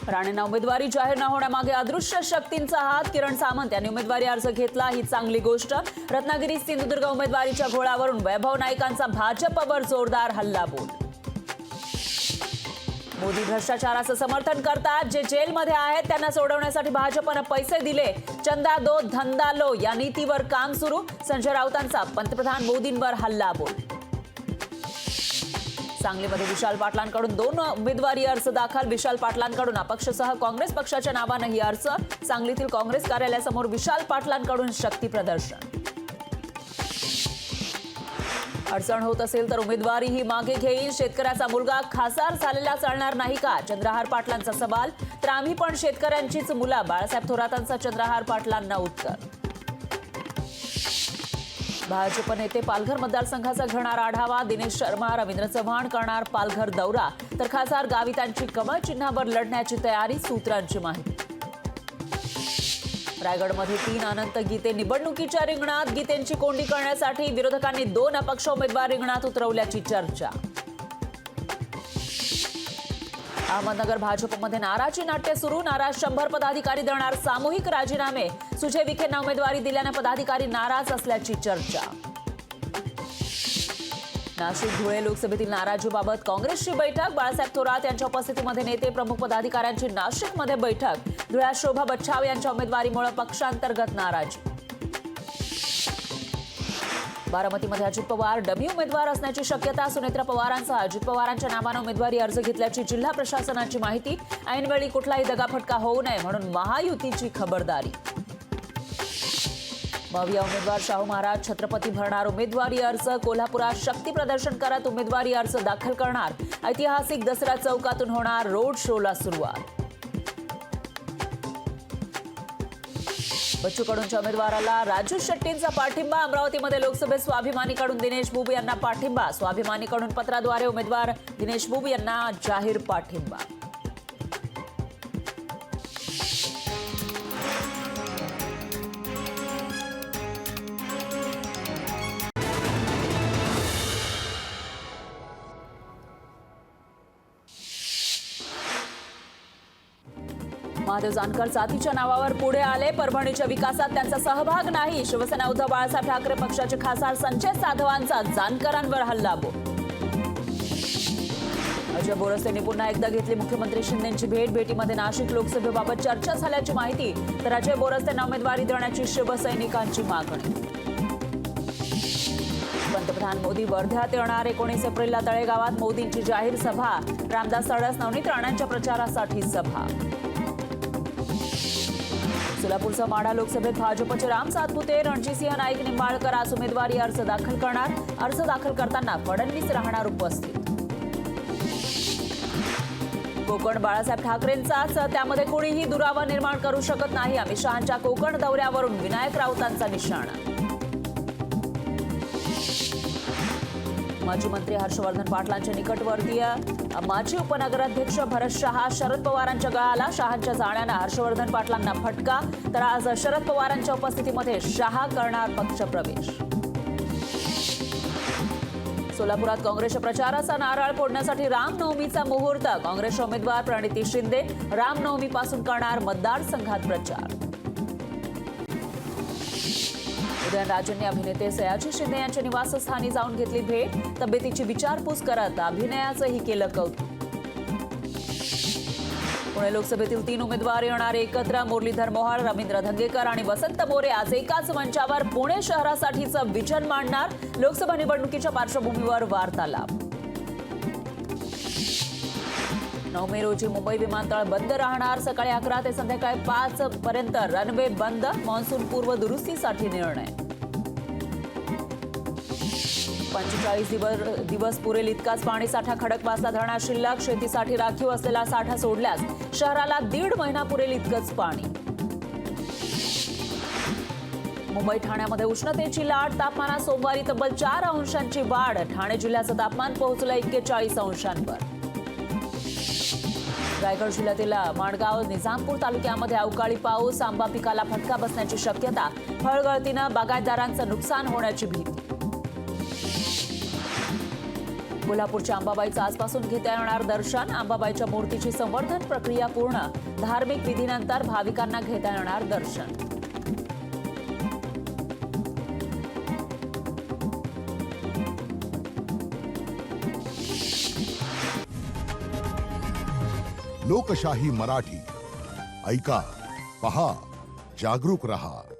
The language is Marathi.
राणेंना उमेदवारी जाहीर न होण्यामागे अदृश्य शक्तींचा हात. किरण सामंत यांनी उमेदवारी अर्ज घेतला ही चांगली गोष्ट. रत्नागिरी सिंधुदुर्ग उमेदवारीच्या घोळावरून वैभव नाईकांचा भाजपवर जोरदार हल्लाबोल. मोदी भ्रष्टाचाराचं समर्थन करतात. जे जेलमध्ये आहेत त्यांना सोडवण्यासाठी भाजपनं पैसे दिले. चंदा दो धंदा लो या नीतीवर काम सुरू. संजय राऊतांचा पंतप्रधान मोदींवर हल्लाबोल. सांगलीमध्ये विशाल पाटलांकडून 2 उमेदवारी अर्ज दाखल. विशाल पाटलांकडून अपक्षसह काँग्रेस पक्षाच्या नावानं ही अर्ज. सांगलीतील काँग्रेस कार्यालयासमोर विशाल पाटलांकडून शक्ती प्रदर्शन. अडचण होत असेल तर उमेदवारी ही मागे घेईल. शेतकऱ्याचा मुलगा खासदार झालेला चालणार नाही का? चंद्रहार पाटलांचा सवाल. तर आम्ही पण शेतकऱ्यांचीच मुलं. बाळासाहेब थोरातांचा चंद्रहार पाटलांना उत्तर. भाजप नेते पालघर मतदारसंघाचा घेणार आढावा. दिनेश शर्मा रवींद्र चव्हाण करणार पालघर दौरा. तर खासदार गावितांची कमळ चिन्हावर लढण्याची तयारी. सूत्रांची माहिती. रायगडमध्ये 3 अनंत गीते निवडणुकीच्या रिंगणात. गीतेंची कोंडी करण्यासाठी विरोधकांनी 2 अपक्ष उमेदवार रिंगणात उतरवल्याची चर्चा. अहमदनगर भाजपमध्ये नाराजी नाट्य सुरू. नाराज 100 पदाधिकारी देणार सामूहिक राजीनामे. सुजय विखेंना उमेदवारी दिल्याने पदाधिकारी नाराज असल्याची चर्चा. नाशिक धुळे लोकसभेतील नाराजीबाबत काँग्रेसची बैठक. बाळासाहेब थोरात यांच्या उपस्थितीमध्ये नेते प्रमुख पदाधिकाऱ्यांची नाशिकमध्ये बैठक. धुळ्यात शोभा बच्छाव यांच्या उमेदवारीमुळे पक्षांतर्गत नाराजी. बारामतीमध्ये अजित पवार डमी उमेदवार असण्याची शक्यता. सुनेत्रा पवारांसह अजित पवारांच्या नावानं उमेदवारी अर्ज घेतल्याची जिल्हा प्रशासनाची माहिती. ऐनवेळी कुठलाही दगाफटका होऊ नये म्हणून महायुतीची खबरदारी. भव्य उमेदवार शाहू महाराज छत्रपती भरणार उमेदवारी अर्ज. कोल्हापुरात शक्ती प्रदर्शन करत उमेदवारी अर्ज दाखल करणार. ऐतिहासिक दसरा चौकातून होणार रोड शोला सुरुवात. बच्चू कडूंच्या उमेदवाराला राजू शेट्टींचा पाठिंबा. अमरावतीमध्ये लोकसभेत स्वाभिमानीकडून दिनेश बुब यांना पाठिंबा. स्वाभिमानीकडून पत्राद्वारे उमेदवार दिनेश बुब यांना जाहीर पाठिंबा. महादेव जानकर जातीच्या नावावर पुढे आले. परभणीच्या विकासात त्यांचा सहभाग नाही. शिवसेना उद्धव बाळासाहेब ठाकरे पक्षाचे खासदार संजय साधवांचा जानकरांवर हल्लाबोल. अजय बोरसेंनी पुन्हा एकदा घेतली मुख्यमंत्री शिंदेंची भेट. भेटीमध्ये नाशिक लोकसभेबाबत चर्चा झाल्याची माहिती. तर अजय बोरसेंना उमेदवारी देण्याची शिवसैनिकांची मागणी. पंतप्रधान मोदी वर्ध्यात येणार. 19 एप्रिलला तळेगावात मोदींची जाहीर सभा. रामदास तडस नवनीत राणांच्या प्रचारासाठी सभा. सोलापूरचा माढा लोकसभेत भाजपचे राम सातपुते. रणजितसिंह नाईक निंबाळकर आज उमेदवारी अर्ज दाखल करणार. अर्ज दाखल करताना फडणवीस राहणार उपस्थित. कोकण बाळासाहेब ठाकरेंचाच. त्यामध्ये कोणीही दुरावा निर्माण करू शकत नाही. अमित शहांच्या कोकण दौऱ्यावरून विनायक राऊतांचा निशाणा. माजी मंत्री हर्षवर्धन पाटलांचे निकटवर्तीय माजी उपनगराध्यक्ष भरत शहा शरद पवारांच्या गळाला. शहांच्या जाण्यानं हर्षवर्धन पाटलांना फटका. तर आज शरद पवारांच्या उपस्थितीमध्ये शहा करणार पक्षप्रवेश. सोलापुरात काँग्रेसच्या प्रचाराचा नारळ फोडण्यासाठी रामनवमीचा मुहूर्त. काँग्रेसचे उमेदवार प्रणिती शिंदे रामनवमीपासून करणार मतदारसंघात प्रचार. उदयनराजेंनी अभिनेते सयाजी शिंदे यांच्या निवासस्थानी जाऊन घेतली भेट. तब्येतीची विचारपूस करत अभिनयाचंही केलं कौतुक. पुणे लोकसभेतील 3 उमेदवार येणार एकत्र. मुरलीधर मोहोळ, रवींद्र धंगेकर आणि वसंत मोरे आज एकाच मंचावर पुणे शहरासाठीचं विजन मांडणार. लोकसभा निवडणुकीच्या पार्श्वभूमीवर वार्तालाप. 9 मे रोजी मुंबई विमानतळ बंद राहणार. सकाळी 11 ते संध्याकाळी 5 पर्यंत रनवे बंद. मान्सून पूर्व दुरुस्तीसाठी निर्णय. 45 दिवस पुरेल इतकाच पाणीसाठा खडकवासला धरणात शिल्लक. शेतीसाठी राखीव असलेला साठा सोडल्यास शहराला 1.5 महिना पुरेल इतकंच पाणी. मुंबई ठाण्यामध्ये उष्णतेची लाट. तापमानात सोमवारी तब्बल 4 अंशांची वाढ. ठाणे जिल्ह्याचं तापमान पोहोचलं 41 अंशांवर. रायगड जिल्ह्यातील माणगाव निजामपूर तालुक्यामध्ये अवकाळी पाऊस. आंबा पिकाला फटका बसण्याची शक्यता. फळगळतीनं बागायतदारांचं नुकसान होण्याची भीती. कोल्हापूरच्या अंबाबाईचं आजपासून घेता येणार दर्शन. अंबाबाईच्या मूर्तीची संवर्धन प्रक्रिया पूर्ण. धार्मिक विधीनंतर भाविकांना घेता येणार दर्शन. लोकशाही मराठी ऐका, पहा, जागरूक रहा.